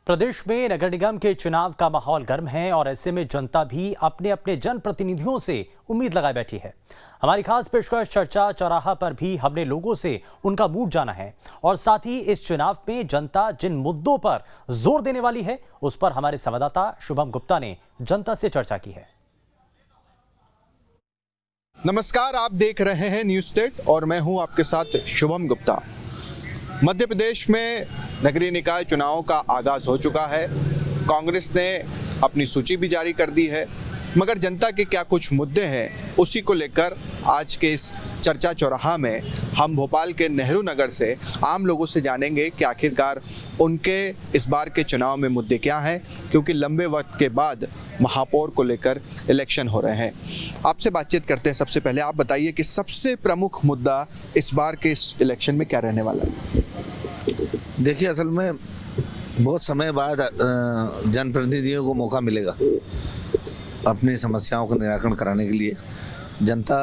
प्रदेश में नगर निगम के चुनाव का माहौल गर्म है और ऐसे में जनता भी अपने अपने जनप्रतिनिधियों से उम्मीद लगाए बैठी है। हमारी खास पेशकश चर्चा चौराहा पर भी हमने लोगों से उनका मूड जाना है और साथ ही इस चुनाव में जनता जिन मुद्दों पर जोर देने वाली है उस पर हमारे संवाददाता शुभम गुप्ता ने जनता से चर्चा की है। नमस्कार, आप देख रहे हैं न्यूज़ स्टेट और मैं हूं आपके साथ शुभम गुप्ता। मध्य प्रदेश में नगरीय निकाय चुनाव का आगाज हो चुका है। कांग्रेस ने अपनी सूची भी जारी कर दी है, मगर जनता के क्या कुछ मुद्दे हैं उसी को लेकर आज के इस चर्चा चौराहा में हम भोपाल के नेहरू नगर से आम लोगों से जानेंगे कि आखिरकार उनके इस बार के चुनाव में मुद्दे क्या हैं, क्योंकि लंबे वक्त के बाद महापौर को लेकर इलेक्शन हो रहे हैं। आपसे बातचीत करते हैं। सबसे पहले आप बताइए कि सबसे प्रमुख मुद्दा इस बार के इस इलेक्शन में क्या रहने वाला है? देखिए, असल में बहुत समय बाद जनप्रतिनिधियों को मौका मिलेगा अपनी समस्याओं का निराकरण कराने के लिए। जनता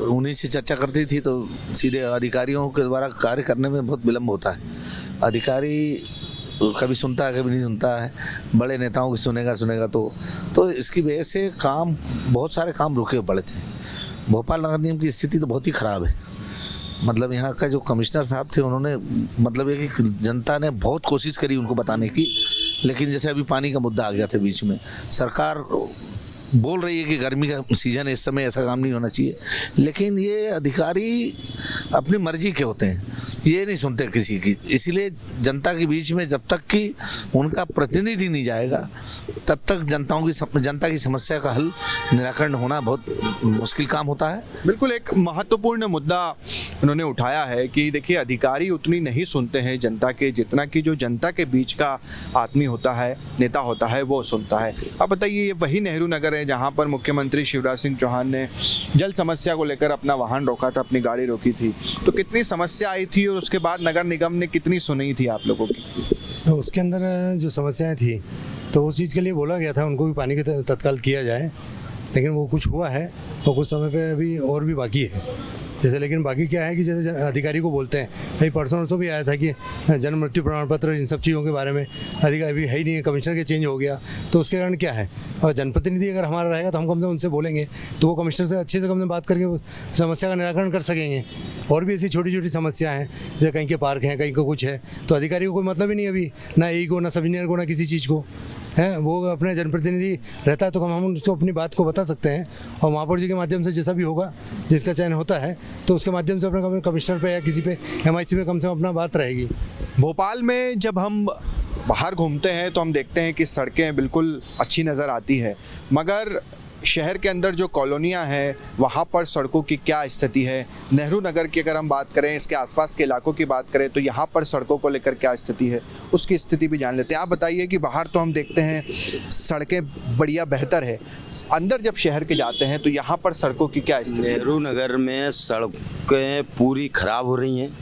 उन्हीं से चर्चा करती थी तो सीधे अधिकारियों के द्वारा कार्य करने में बहुत विलम्ब होता है। अधिकारी कभी सुनता है, कभी नहीं सुनता है। बड़े नेताओं की सुनेगा तो इसकी वजह से बहुत सारे काम रुके पड़े थे। भोपाल नगर निगम की स्थिति तो बहुत ही ख़राब है। मतलब यहाँ का जो कमिश्नर साहब थे, उन्होंने मतलब ये कि जनता ने बहुत कोशिश करी उनको बताने की, लेकिन जैसे अभी पानी का मुद्दा आ गया था बीच में, सरकार बोल रही है कि गर्मी का सीजन है, इस समय ऐसा काम नहीं होना चाहिए, लेकिन ये अधिकारी अपनी मर्जी के होते हैं, ये नहीं सुनते किसी की। इसीलिए जनता के बीच में जब तक कि उनका प्रतिनिधि नहीं जाएगा तब तक जनता की समस्या का हल निराकरण होना बहुत मुश्किल काम होता है। बिल्कुल, एक महत्वपूर्ण मुद्दा उन्होंने उठाया है कि देखिए, अधिकारी उतनी नहीं सुनते हैं जनता के जितना कि जो जनता के बीच का आदमी होता है, नेता होता है, वो सुनता है। अब बताइए, ये वही नेहरू नगर है जहां पर मुख्यमंत्री शिवराज सिंह चौहान ने जल समस्या को लेकर अपना वाहन रोका था, अपनी गाड़ी रोकी थी, तो कितनी समस्या आई थी और उसके बाद नगर निगम ने कितनी सुनी थी आप लोगों की? तो उसके अंदर जो समस्याएं थी तो उस चीज़ के लिए बोला गया था उनको भी पानी के तत्काल किया जाए, लेकिन वो कुछ हुआ है और कुछ समय पे अभी और भी बाकी है। जैसे लेकिन बाकी क्या है कि जैसे अधिकारी को बोलते हैं, भाई परसों भी आया था कि जन्म मृत्यु प्रमाण पत्र इन सब चीज़ों के बारे में अधिकारी भी है ही नहीं है, कमिश्नर के चेंज हो गया, तो उसके कारण क्या है, और जनप्रतिनिधि अगर हमारा रहेगा तो हम कम से कम उनसे बोलेंगे तो वो कमिश्नर से अच्छे से कम से बात करके समस्या का निराकरण कर सकेंगे। और भी ऐसी छोटी छोटी समस्या हैं, जैसे कहीं के पार्क हैं, कहीं को कुछ है, तो अधिकारी को कोई मतलब ही नहीं अभी, ना ई को, ना सब इंजीनियर को, ना किसी चीज़ को है। वो अपने जनप्रतिनिधि रहता है तो हम उसको अपनी बात को बता सकते हैं, और महापौर जी के माध्यम से जैसा भी होगा, जिसका चयन होता है तो उसके माध्यम से अपने कमिश्नर पे या किसी पे MIC पे कम से कम अपना बात रहेगी। भोपाल में जब हम बाहर घूमते हैं तो हम देखते हैं कि सड़कें बिल्कुल अच्छी नज़र आती है, मगर शहर के अंदर जो कॉलोनियां हैं वहाँ पर सड़कों की क्या स्थिति है? नेहरू नगर की अगर हम बात करें, इसके आसपास के इलाकों की बात करें, तो यहाँ पर सड़कों को लेकर क्या स्थिति है, उसकी स्थिति भी जान लेते हैं। आप बताइए कि बाहर तो हम देखते हैं सड़कें बढ़िया बेहतर है, अंदर जब शहर के जाते हैं तो यहाँ पर सड़कों की क्या स्थिति है? नेहरू नगर में सड़कें पूरी ख़राब हो रही हैं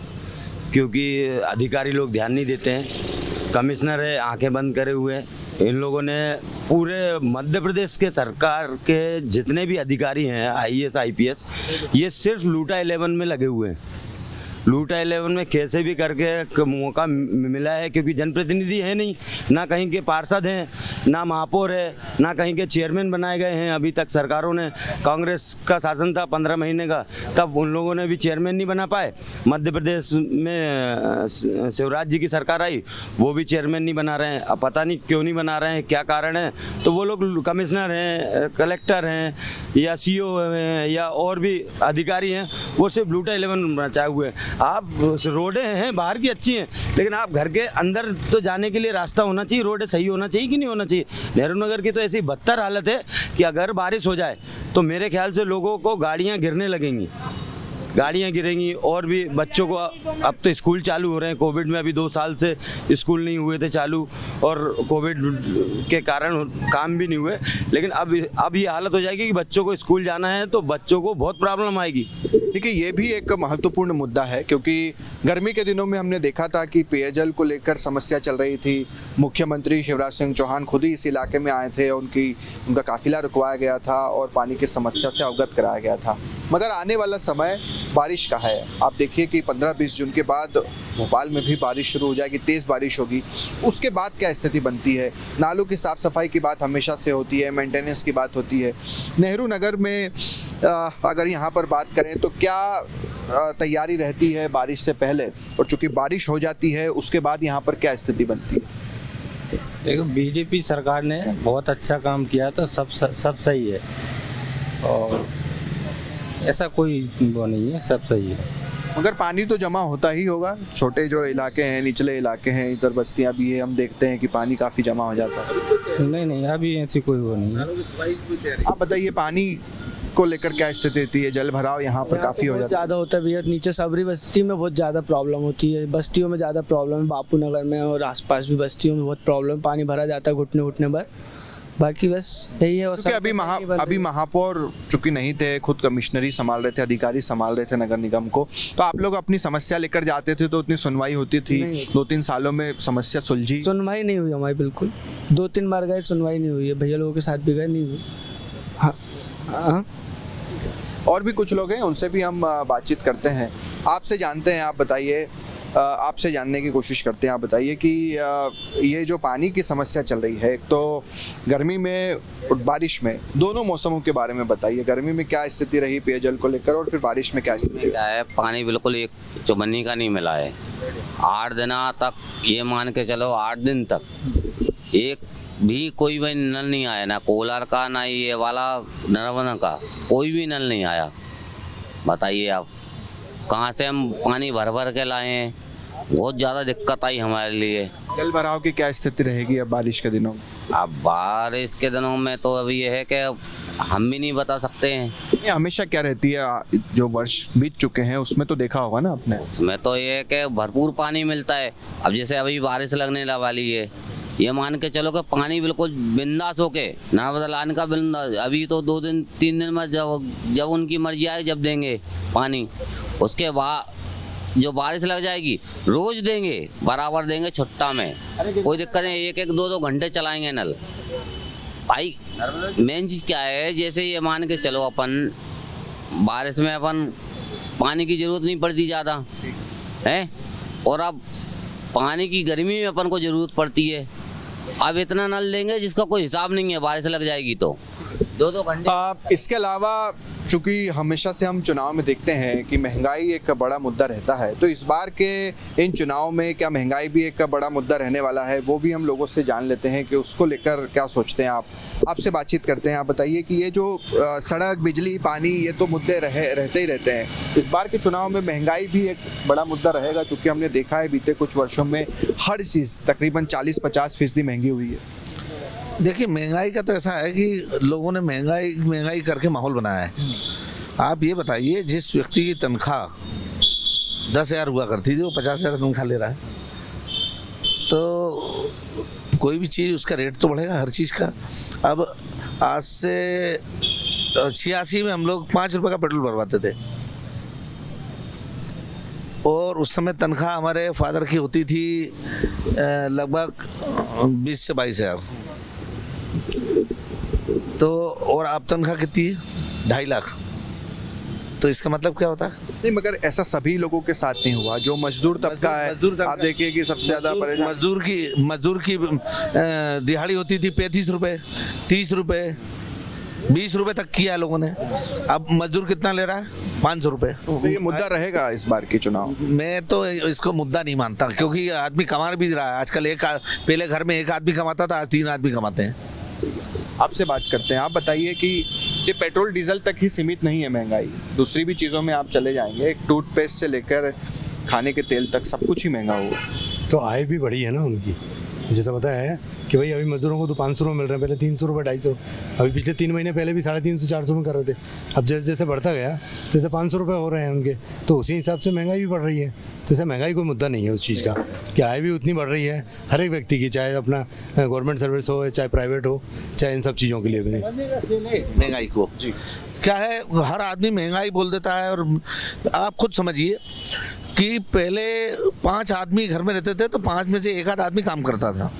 क्योंकि अधिकारी लोग ध्यान नहीं देते हैं। कमिश्नर है आंखें बंद करे हुए हैं। इन लोगों ने पूरे मध्य प्रदेश के सरकार के जितने भी अधिकारी हैं, IAS IPS, ये सिर्फ लूटा 11 में लगे हुए हैं। लूटा 11 में कैसे भी करके मौका मिला है, क्योंकि जनप्रतिनिधि है नहीं, ना कहीं के पार्षद हैं, ना महापौर है, ना कहीं के चेयरमैन बनाए गए हैं। अभी तक सरकारों ने, कांग्रेस का शासन था 15 महीने का, तब उन लोगों ने भी चेयरमैन नहीं बना पाए। मध्य प्रदेश में शिवराज जी की सरकार आई, वो भी चेयरमैन नहीं बना रहे हैं। अब पता नहीं क्यों नहीं बना रहे हैं, क्या कारण है। तो वो लोग कमिश्नर हैं, कलेक्टर हैं, या CO हैं, या और भी अधिकारी हैं, वो सिर्फ लूटा 11 बचाए हुए हैं। आप रोडें हैं बाहर की अच्छी हैं, लेकिन आप घर के अंदर तो जाने के लिए रास्ता होना चाहिए, रोडें सही होना चाहिए कि नहीं होना चाहिए। नेहरू नगर की तो ऐसी बदतर हालत है कि अगर बारिश हो जाए तो मेरे ख्याल से लोगों को गाड़ियां गिरने लगेंगी, गाड़ियां गिरेंगी। और भी बच्चों को, अब तो स्कूल चालू हो रहे हैं, कोविड में अभी 2 साल से स्कूल नहीं हुए थे चालू, और कोविड के कारण काम भी नहीं हुए, लेकिन अब ये हालत हो जाएगी कि बच्चों को स्कूल जाना है तो बच्चों को बहुत प्रॉब्लम आएगी। देखिए, ये भी एक महत्वपूर्ण मुद्दा है, क्योंकि गर्मी के दिनों में हमने देखा था कि पेयजल को लेकर समस्या चल रही थी। मुख्यमंत्री शिवराज सिंह चौहान खुद ही इस इलाके में आए थे, उनका काफिला रुकवाया गया था और पानी की समस्या से अवगत कराया गया था। मगर आने वाला समय बारिश का है। आप देखिए कि 15-20 जून के बाद भोपाल में भी बारिश शुरू हो जाएगी, तेज़ बारिश होगी, उसके बाद क्या स्थिति बनती है? नालों की साफ़ सफाई की बात हमेशा से होती है, मेंटेनेंस की बात होती है। नेहरू नगर में अगर यहाँ पर बात करें तो क्या तैयारी रहती है बारिश से पहले, और चूँकि बारिश हो जाती है उसके बाद यहाँ पर क्या स्थिति बनती है? देखो, बीजेपी सरकार ने बहुत अच्छा काम किया तो सब सही है, और ऐसा कोई वो नहीं है, सब सही है। मगर पानी तो जमा होता ही होगा, छोटे जो इलाके हैं, निचले इलाके हैं, इधर बस्तियां भी है, हम देखते हैं कि पानी काफ़ी जमा हो जाता है। नहीं, अभी ऐसी कोई वो नहीं है। आप बताइए, पानी को लेकर क्या स्थिति थी है? जल भराव यहाँ पर काफ़ी हो जाता है। ज़्यादा होता है भैया, नीचे सबरी बस्ती में बहुत ज़्यादा प्रॉब्लम होती है, बस्तियों में ज़्यादा प्रॉब्लम है, बापू नगर में और आसपास भी बस्तियों में बहुत प्रॉब्लम, पानी भरा जाता है घुटने घुटने पर। बाकी बस यही है। और क्योंकि अभी महापौर चूंकि नहीं थे, खुद कमिश्नरी संभाल रहे थे, अधिकारी संभाल रहे थे नगर निगम को, तो आप लोग अपनी समस्या लेकर जाते थे तो उतनी सुनवाई होती थी? 2-3 सालों में समस्या सुलझी? सुनवाई नहीं हुई हमारी, बिल्कुल 2-3 बार गए, सुनवाई नहीं हुई है, भैया लोगों के साथ भी गए, नहीं हुई। हाँ। और भी कुछ लोग हैं, उनसे भी हम बातचीत करते हैं, आपसे जानते हैं। आप बताइए, आपसे जानने की कोशिश करते हैं। आप बताइए कि ये जो पानी की समस्या चल रही है, एक तो गर्मी में और बारिश में, दोनों मौसमों के बारे में बताइए। गर्मी में क्या स्थिति रही पेयजल को लेकर, और फिर बारिश में क्या स्थिति है? पानी बिल्कुल एक चुबन्नी का नहीं मिला है। 8 दिन तक, ये मान के चलो 8 दिन तक एक भी कोई भी नल नहीं आया, ना कोलार का, ना ये वाला नर्मदा का, कोई भी नल नहीं आया। बताइए आप, कहाँ से हम पानी भर भर के लाए हैं? बहुत ज़्यादा दिक्कत आई हमारे लिए। जल भराव की क्या स्थिति रहेगी अब बारिश के दिनों में? अब बारिश के दिनों में तो अभी ये है कि हम भी नहीं बता सकते हैं। ये हमेशा क्या रहती है, जो वर्ष बीत चुके हैं उसमें तो देखा होगा ना आपने? उसमें तो ये है कि भरपूर पानी मिलता है। अब जैसे अभी बारिश लगने वाली है, ये मान के चलो कि पानी बिल्कुल बिंदास होके नर्मदा लाने का बिंदास। अभी तो 2-3 दिन में जब उनकी मर्जी आए जब देंगे पानी, उसके बाद जो बारिश लग जाएगी रोज देंगे, बराबर देंगे छुट्टा में, कोई दिक्कत नहीं। 1-1, 2-2 घंटे चलाएंगे नल। भाई मेन चीज़ क्या है, जैसे ये मान के चलो अपन बारिश में अपन पानी की ज़रूरत नहीं पड़ती ज़्यादा है, और अब पानी की गर्मी में अपन को ज़रूरत पड़ती है। अब इतना नल देंगे जिसका कोई हिसाब नहीं है, बारिश लग जाएगी तो 2-2 घंटे। इसके अलावा चूँकि हमेशा से हम चुनाव में देखते हैं कि महंगाई एक बड़ा मुद्दा रहता है, तो इस बार के इन चुनाव में क्या महंगाई भी एक बड़ा मुद्दा रहने वाला है? वो भी हम लोगों से जान लेते हैं कि उसको लेकर क्या सोचते हैं आप। आपसे बातचीत करते हैं। आप बताइए कि ये जो सड़क, बिजली, पानी, ये तो मुद्दे रहते ही रहते हैं, इस बार के चुनाव में महंगाई भी एक बड़ा मुद्दा रहेगा? चूँकि हमने देखा है बीते कुछ वर्षों में हर चीज़ तकरीबन 40-50% महंगी हुई है। देखिए, महंगाई का तो ऐसा है कि लोगों ने महंगाई करके माहौल बनाया है। आप ये बताइए, जिस व्यक्ति की तनख्वाह 10,000 हुआ करती थी, वो 50,000 तनख्वाह ले रहा है, तो कोई भी चीज़ उसका रेट तो बढ़ेगा हर चीज़ का। अब आज से 86 में हम लोग 5 रुपये का पेट्रोल भरवाते थे, और उस समय तनख्वाह हमारे फादर की होती थी लगभग 20 से 22,000। तो और अब तनख्वाह कितनी है? 2.5 लाख। तो इसका मतलब क्या होता है? नहीं, मगर ऐसा सभी लोगों के साथ नहीं हुआ। जो मजदूर तबका है, आप देखिए कि सबसे ज़्यादा मजदूर की दिहाड़ी होती थी 35 रुपये, 30 रुपये, 20 रुपये तक किया लोगों ने। अब मजदूर कितना ले रहा है? 500 रुपये। तो ये मुद्दा रहेगा इस बार के चुनाव? मैं तो इसको मुद्दा नहीं मानता, क्योंकि आदमी कमा भी रहा है आजकल। पहले घर में 1 आदमी कमाता था, आज 3 आदमी कमाते हैं। आपसे बात करते हैं। आप बताइए कि सिर्फ पेट्रोल डीजल तक ही सीमित नहीं है महंगाई, दूसरी भी चीज़ों में आप चले जाएंगे, एक टूथपेस्ट से लेकर खाने के तेल तक सब कुछ ही महंगा हुआ। तो आय भी बढ़ी है ना उनकी। जैसा पता है कि भाई अभी मजदूरों को तो 500 रुपये मिल रहे हैं, पहले 300 रुपये, 250। अभी पिछले 3 महीने पहले भी 350-400 में कर रहे थे। अब जैसे जैसे बढ़ता गया जैसे 500 रुपये हो रहे हैं उनके, तो उसी हिसाब से महंगाई भी बढ़ रही है। जैसे महंगाई कोई मुद्दा नहीं है उस चीज़ का, कि आय भी उतनी बढ़ रही है हर एक व्यक्ति की, चाहे अपना गवर्नमेंट सर्विस हो, चाहे प्राइवेट हो, चाहे इन सब चीज़ों के लिए भी। महंगाई को जी क्या है, हर आदमी महंगाई बोल देता है। और आप खुद समझिए कि पहले 5 आदमी घर में रहते थे, तो 5 में से 1 आध आदमी काम करता था।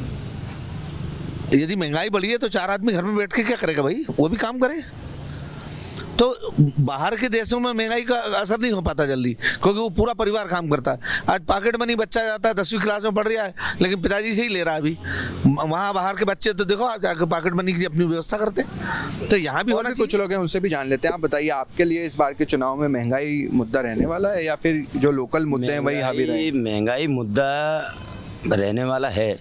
यदि महंगाई बढ़ी है तो 4 आदमी घर में बैठ के क्या करेगा भाई? वो भी काम करे। तो बाहर के देशों में महंगाई का असर नहीं हो पाता जल्दी, क्योंकि वो पूरा परिवार काम करता है। आज पॉकेट मनी बच्चा जाता है 10वीं क्लास में पढ़ रहा है, लेकिन पिताजी से ही ले रहा है अभी। वहाँ बाहर के बच्चे तो देखो आप जाकर पॉकेट मनी की अपनी व्यवस्था करते हैं, तो यहाँ भी होना कुछ लोग हैं उनसे भी जान लेते हैं। आप बताइए, आपके लिए इस बार के चुनाव में महंगाई मुद्दा रहने वाला है या फिर जो लोकल मुद्दे हैं वही हावी रहे? महंगाई मुद्दा रहने वाला है,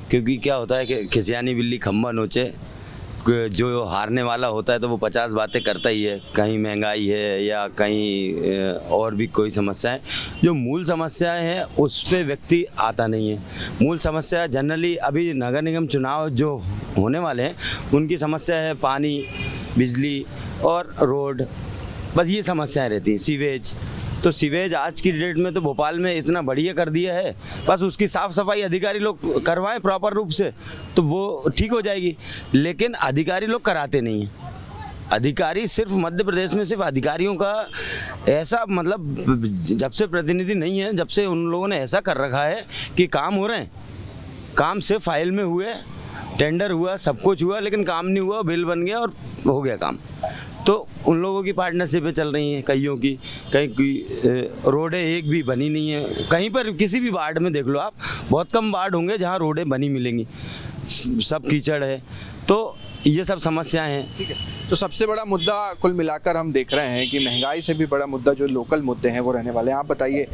क्योंकि क्या होता है कि खिसियानी बिल्ली खम्बा नोचे। जो हारने वाला होता है तो वो 50 बातें करता ही है, कहीं महंगाई है या कहीं और भी कोई समस्या है। जो मूल समस्याएं हैं उस पे व्यक्ति आता नहीं है। मूल समस्या जनरली अभी नगर निगम चुनाव जो होने वाले हैं उनकी समस्या है पानी, बिजली और रोड, बस ये समस्याएं रहती हैं। सीवेज, तो सीवेज आज की डेट में तो भोपाल में इतना बढ़िया कर दिया है, बस उसकी साफ़ सफाई अधिकारी लोग करवाएं प्रॉपर रूप से तो वो ठीक हो जाएगी, लेकिन अधिकारी लोग कराते नहीं हैं। अधिकारी सिर्फ मध्य प्रदेश में सिर्फ अधिकारियों का ऐसा मतलब जब से प्रतिनिधि नहीं है, जब से उन लोगों ने ऐसा कर रखा है कि काम हो रहे हैं, काम सिर्फ फाइल में हुए, टेंडर हुआ, सब कुछ हुआ, लेकिन काम नहीं हुआ, बिल बन गया और हो गया काम। तो उन लोगों की पार्टनरशिपें चल रही हैं कईयों की, कहीं की रोडें एक भी बनी नहीं है। कहीं पर किसी भी वार्ड में देख लो आप, बहुत कम वार्ड होंगे जहां रोडें बनी मिलेंगी, सब कीचड़ है। तो ये सब समस्याएं हैं। ठीक है, तो सबसे बड़ा मुद्दा कुल मिलाकर हम देख रहे हैं कि महंगाई से भी बड़ा मुद्दा जो लोकल मुद्दे हैं वो रहने वाले हैं। आप बताइए,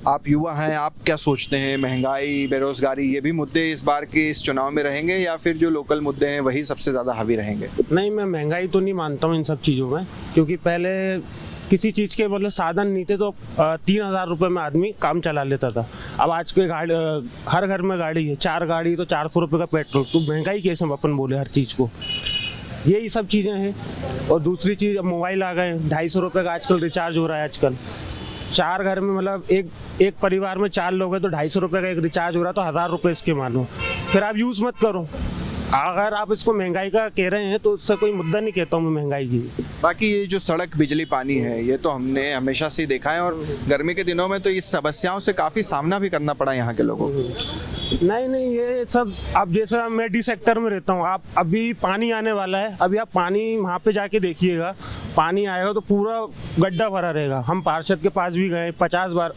आप युवा हैं, आप क्या सोचते हैं? महंगाई, बेरोजगारी, ये भी मुद्दे इस बार के इस चुनाव में रहेंगे या फिर जो लोकल मुद्दे हैं वही सबसे ज़्यादा हावी रहेंगे? नहीं, मैं महंगाई तो नहीं मानता हूँ इन सब चीज़ों में, क्योंकि पहले किसी चीज़ के मतलब साधन नहीं थे तो 3,000 रुपये में आदमी काम चला लेता था। अब आज के गाड़ी हर घर में गाड़ी है, 4 गाड़ी तो 400 रुपये का पेट्रोल, तो महंगाई कैसे हम अपन बोले हर चीज़ को। यही सब चीज़ें हैं। और दूसरी चीज़, अब मोबाइल आ गए, 250 रुपये का आजकल रिचार्ज हो रहा है। आजकल 4 घर में मतलब एक परिवार में 4 लोग हैं तो 250 रुपये का एक रिचार्ज हो रहा है, तो 1,000 रुपये इसके मानो, फिर आप यूज़ मत करो। अगर आप इसको महंगाई का कह रहे हैं तो उससे कोई मुद्दा नहीं कहता हूँ मैं महंगाई की। बाकी ये जो सड़क, बिजली, पानी है, ये तो हमने हमेशा से देखा है और गर्मी के दिनों में तो इस समस्याओं से काफ़ी सामना भी करना पड़ा यहाँ के लोगों को। नहीं, ये सब अब जैसा मैं डी सेक्टर में रहता हूँ, आप अभी पानी आने वाला है, अभी आप पानी वहाँ पे जाके देखिएगा, पानी आएगा तो पूरा गड्ढा भरा रहेगा। हम पार्षद के पास भी गए 50 बार,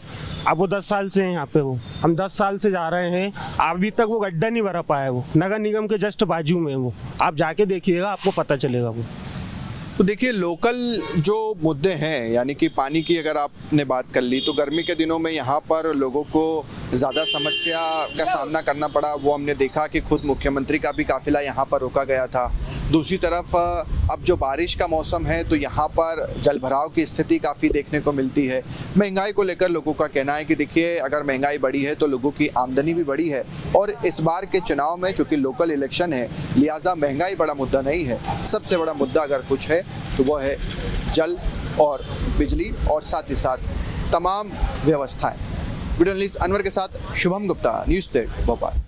अब वो 10 साल से हैं यहाँ पे, वो हम 10 साल से जा रहे हैं, अभी तक वो गड्ढा नहीं भरा पाया। वो नगर निगम के जस्ट बाजू में, वो आप जाके देखिएगा, आपको पता चलेगा वो। तो देखिए, लोकल जो मुद्दे हैं, यानी कि पानी की अगर आपने बात कर ली तो गर्मी के दिनों में यहाँ पर लोगों को ज़्यादा समस्या का सामना करना पड़ा। वो हमने देखा कि खुद मुख्यमंत्री का भी काफिला यहाँ पर रोका गया था। दूसरी तरफ अब जो बारिश का मौसम है तो यहाँ पर जलभराव की स्थिति काफ़ी देखने को मिलती है। महंगाई को लेकर लोगों का कहना है कि देखिए, अगर महंगाई बढ़ी है तो लोगों की आमदनी भी बढ़ी है, और इस बार के चुनाव में चूँकि लोकल इलेक्शन है, लिहाजा महंगाई बड़ा मुद्दा नहीं है। सबसे बड़ा मुद्दा अगर कुछ है तो वह है जल और बिजली और साथ ही साथ तमाम व्यवस्थाएं। वीडियो जर्नलिस्ट अनवर के साथ शुभम गुप्ता, न्यूज़ 8 भोपाल।